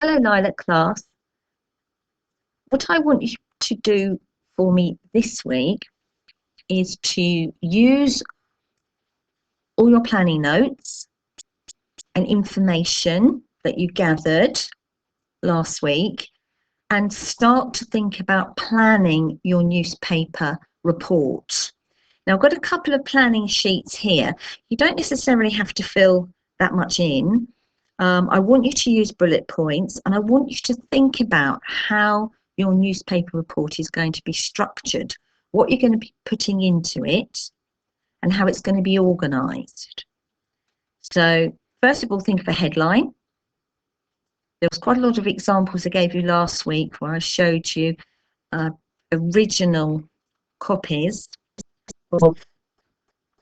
Hello, Lilac class. What I want you to do for me this week is to use all your planning notes and information that you gathered last week and start to think about planning your newspaper report. Now, I've got a couple of planning sheets here. You don't necessarily have to fill that much in. I want you to use bullet points, and I want you to think about how your newspaper report is going to be structured, what you're going to be putting into it, and how it's going to be organised. So first of all, think of a headline. There was quite a lot of examples I gave you last week where I showed you original copies of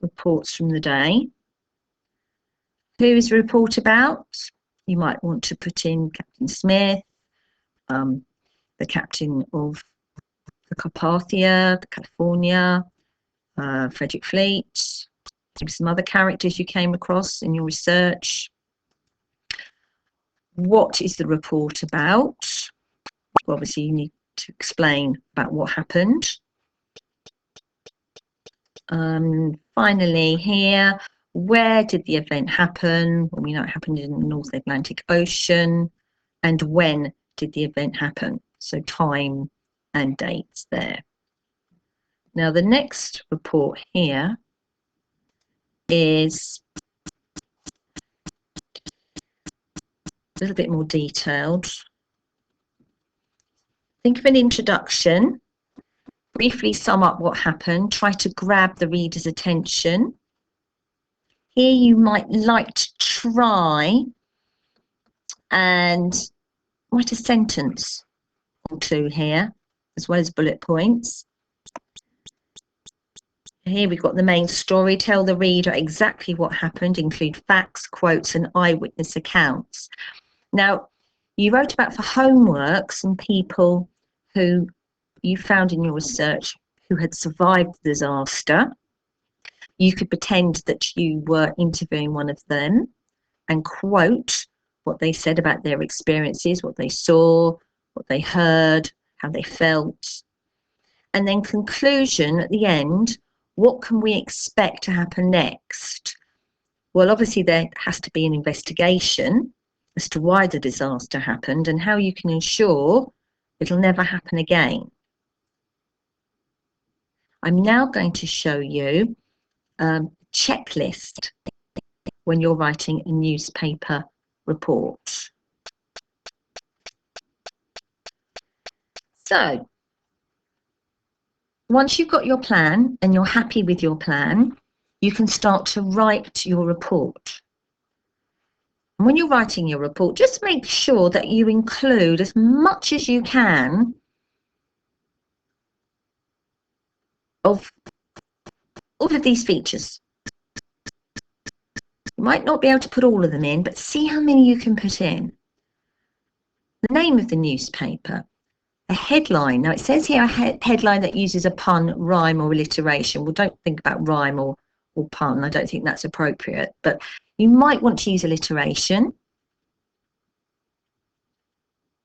reports from the day. Who is the report about? You might want to put in Captain Smith, the captain of the Carpathia, the California, Frederick Fleet, maybe some other characters you came across in your research. What is the report about? Well, obviously, you need to explain about what happened. Finally, here, where did the event happen? Well, we know it happened in the North Atlantic Ocean. And when did the event happen? So time and dates there. Now, the next report here is a little bit more detailed. Think of an introduction. Briefly sum up what happened. Try to grab the reader's attention. Here you might like to try and write a sentence or two here, as well as bullet points. Here we've got the main story. Tell the reader exactly what happened. Include facts, quotes, and eyewitness accounts. Now, you wrote about for homework some people who you found in your research who had survived the disaster. You could pretend that you were interviewing one of them and quote what they said about their experiences, what they saw, what they heard, how they felt. And then conclusion at the end, what can we expect to happen next? Well, obviously there has to be an investigation as to why the disaster happened and how you can ensure it'll never happen again. I'm now going to show you a checklist when you're writing a newspaper report. So, once you've got your plan and you're happy with your plan, you can start to write your report. And when you're writing your report, just make sure that you include as much as you can of all of these features. You might not be able to put all of them in, but see how many you can put in. The name of the newspaper, a headline. Now it says here a headline that uses a pun, rhyme, or alliteration. Well, don't think about rhyme or pun. I don't think that's appropriate, but you might want to use alliteration.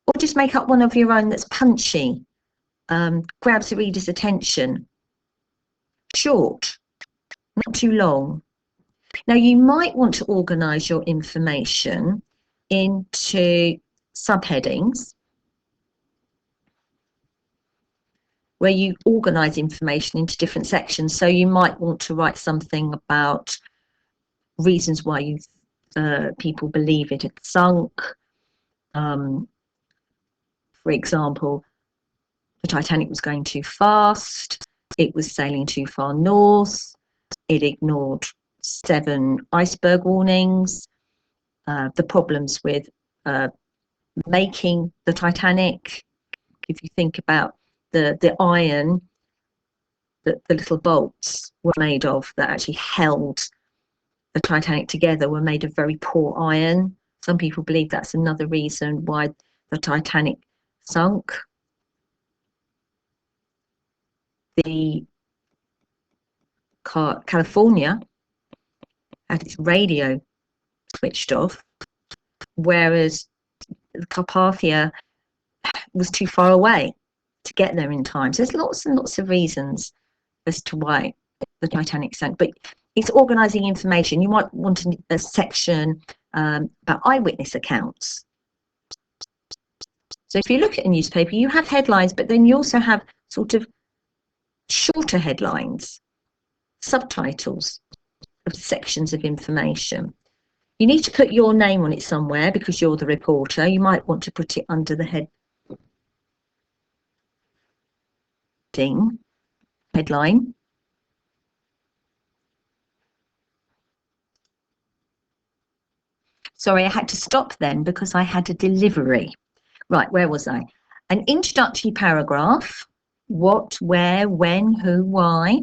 Or just make up one of your own that's punchy, grabs the reader's attention. Short, not too long. Now you might want to organise your information into subheadings where you organise information into different sections. So you might want to write something about reasons why people believe it had sunk. For example, the Titanic was going too fast, it was sailing too far north, it ignored 7 iceberg warnings, the problems with making the Titanic. If you think about the iron that the little bolts were made of that actually held the Titanic together were made of very poor iron. Some people believe that's another reason why the Titanic sunk. The California had its radio switched off, whereas the Carpathia was too far away to get there in time. So there's lots and lots of reasons as to why the Titanic sank. But it's organising information. You might want a section about eyewitness accounts. So if you look at a newspaper, you have headlines, but then you also have sort of shorter headlines, subtitles of sections of information. You need to put your name on it somewhere because you're the reporter. You might want to put it under the headline. Sorry, I had to stop then because I had a delivery. Right, where was I? An introductory paragraph. What, where, when, who, why.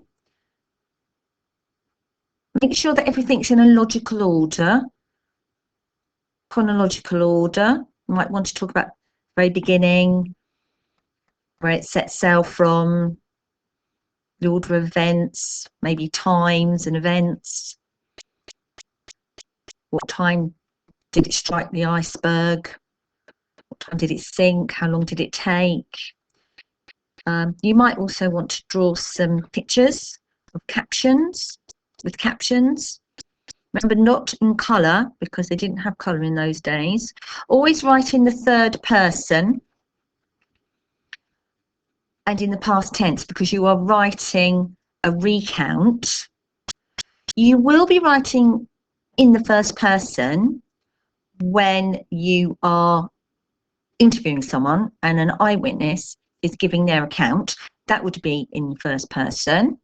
Make sure that everything's in a logical order, chronological order. You might want to talk about the very beginning, where it sets sail from, the order of events, maybe times and events. What time did it strike the iceberg? What time did it sink? How long did it take? You might also want to draw some pictures of captions, with captions. Remember, not in colour, because they didn't have colour in those days. Always write in the third person and in the past tense, because you are writing a recount. You will be writing in the first person when you are interviewing someone and an eyewitness is giving their account. That would be in the first person.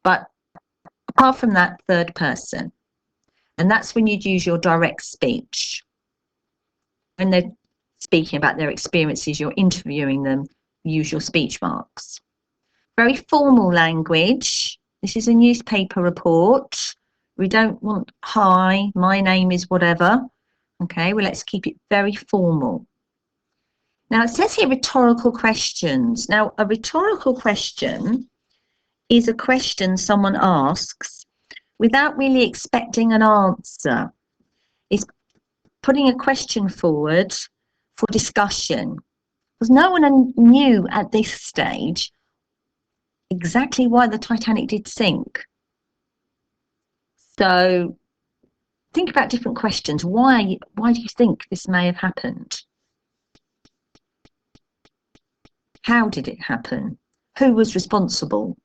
But apart from that, third person. And that's when you'd use your direct speech. When they're speaking about their experiences, you're interviewing them, use your speech marks. Very formal language. This is a newspaper report. We don't want, hi, my name is whatever. Okay, well, let's keep it very formal. Now, it says here rhetorical questions. Now, a rhetorical question is a question someone asks without really expecting an answer. It's putting a question forward for discussion. Because no one knew at this stage exactly why the Titanic did sink. So think about different questions. Why do you think this may have happened? How did it happen? Who was responsible?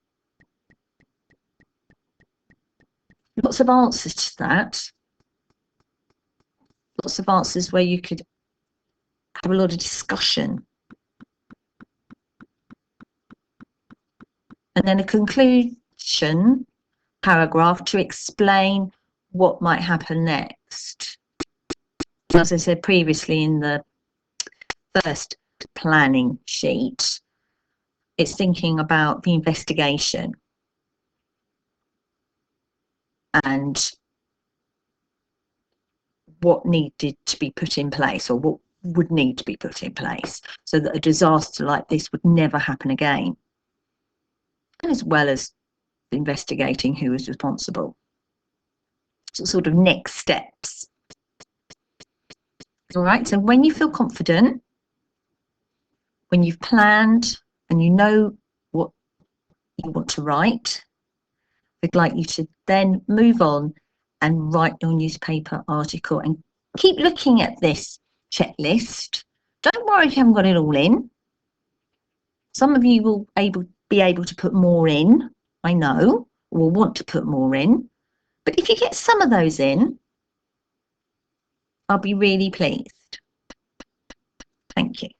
Lots of answers to that. Lots of answers where you could have a lot of discussion. And then a conclusion paragraph to explain what might happen next. As I said previously in the first planning sheet, it's thinking about the investigation and what needed to be put in place, or what would need to be put in place so that a disaster like this would never happen again, as well as investigating who was responsible. So sort of next steps. All right, so when you feel confident, when you've planned and you know what you want to write, I'd like you to then move on and write your newspaper article and keep looking at this checklist. Don't worry if you haven't got it all in. Some of you will be able to put more in, I know, or will want to put more in. But if you get some of those in, I'll be really pleased. Thank you.